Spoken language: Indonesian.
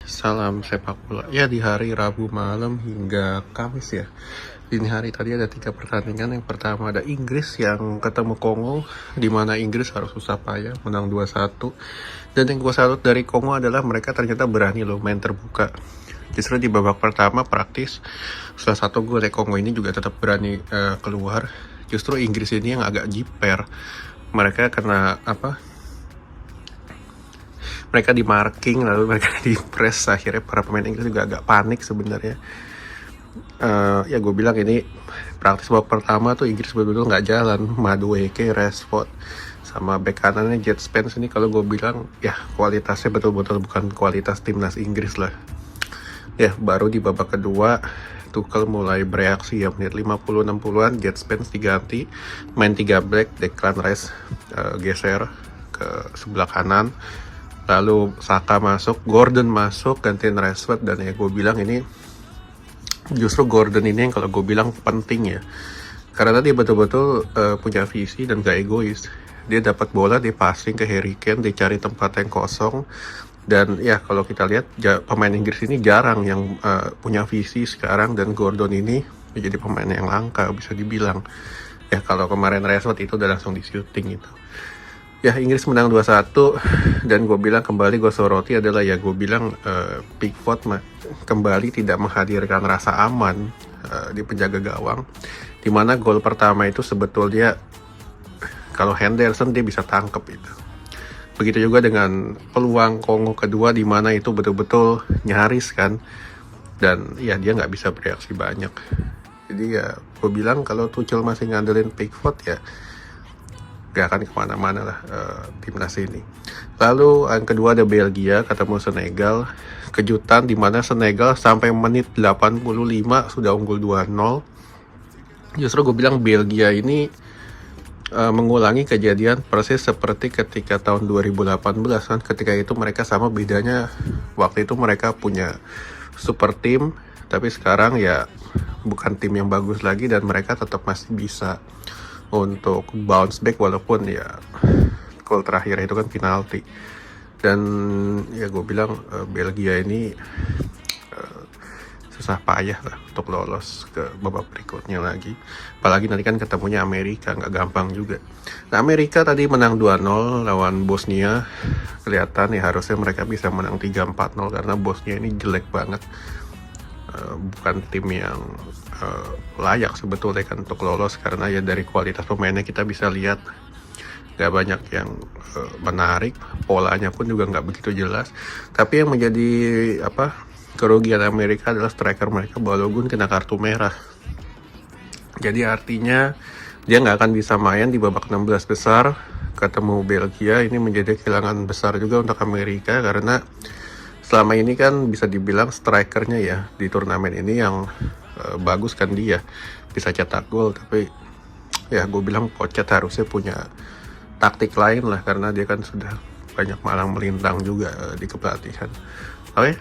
Salam sepak bola. Ya, di hari Rabu malam hingga Kamis ya. Dini hari tadi ada 3 pertandingan. Yang pertama ada Inggris yang ketemu Kongo, di mana Inggris harus susah payah menang 2-1. Dan yang gue salut dari Kongo adalah mereka ternyata berani loh main terbuka. Justru di babak pertama praktis salah satu gol dari Kongo ini juga tetap berani keluar. Justru Inggris ini yang agak jiper. Mereka kena mereka di marking, lalu mereka di press. Akhirnya para pemain Inggris juga agak panik sebenarnya. Ya gue bilang ini praktis babak pertama tuh Inggris betul-betul nggak jalan. Madueke, Rashford, sama bek kanannya Jet Spence ini kalau gue bilang ya kualitasnya betul-betul bukan kualitas timnas Inggris lah. Ya baru di babak kedua Tuchel mulai bereaksi ya, menit 50-60an Jet Spence diganti, main 3 back, Declan Rice geser ke sebelah kanan, lalu Saka masuk, Gordon masuk, gantiin Rashford. Dan ya gue bilang ini justru Gordon ini yang kalau gue bilang penting ya, karena dia betul-betul punya visi dan gak egois. Dia dapat bola, dia passing ke Harry Kane, dia cari tempat yang kosong. Dan ya kalau kita lihat pemain Inggris ini jarang yang punya visi sekarang, dan Gordon ini menjadi pemain yang langka bisa dibilang. Ya kalau kemarin Rashford itu udah langsung di shooting itu. Ya Inggris menang 2-1, dan gue bilang kembali gue soroti adalah ya gue bilang Pickford kembali tidak menghadirkan rasa aman di penjaga gawang, dimana gol pertama itu sebetulnya kalau Henderson dia bisa tangkep itu. Begitu juga dengan peluang Kongo kedua, di mana itu betul-betul nyaris kan, dan ya dia nggak bisa bereaksi banyak. Jadi ya gue bilang kalau Tuchel masih ngandelin Pickford ya gak akan kemana-mana lah timnas ini. Lalu yang kedua ada Belgia ketemu Senegal. Kejutan di mana Senegal sampai menit 85 sudah unggul 2-0. Justru gue bilang Belgia ini mengulangi kejadian persis seperti ketika tahun 2018 kan. Ketika itu mereka sama, bedanya waktu itu mereka punya super tim, tapi sekarang ya bukan tim yang bagus lagi, dan mereka tetap masih bisa untuk bounce back walaupun ya gol terakhir itu kan penalti. Dan ya gue bilang Belgia ini susah payah lah untuk lolos ke babak berikutnya lagi, apalagi nanti kan ketemunya Amerika, nggak gampang juga. Nah Amerika tadi menang 2-0 lawan Bosnia. Kelihatan ya harusnya mereka bisa menang 3-4-0 karena Bosnia ini jelek banget, bukan tim yang layak sebetulnya kan untuk lolos, karena ya dari kualitas pemainnya kita bisa lihat gak banyak yang menarik, polanya pun juga gak begitu jelas. Tapi yang menjadi kerugian Amerika adalah striker mereka Balogun kena kartu merah. Jadi artinya dia gak akan bisa main di babak 16 besar ketemu Belgia. Ini menjadi kehilangan besar juga untuk Amerika, karena selama ini kan bisa dibilang strikernya ya di turnamen ini yang bagus kan, dia bisa cetak gol. Tapi ya gue bilang Pocket harusnya punya taktik lain lah, karena dia kan sudah banyak malang melintang juga di kepelatihan. Oke,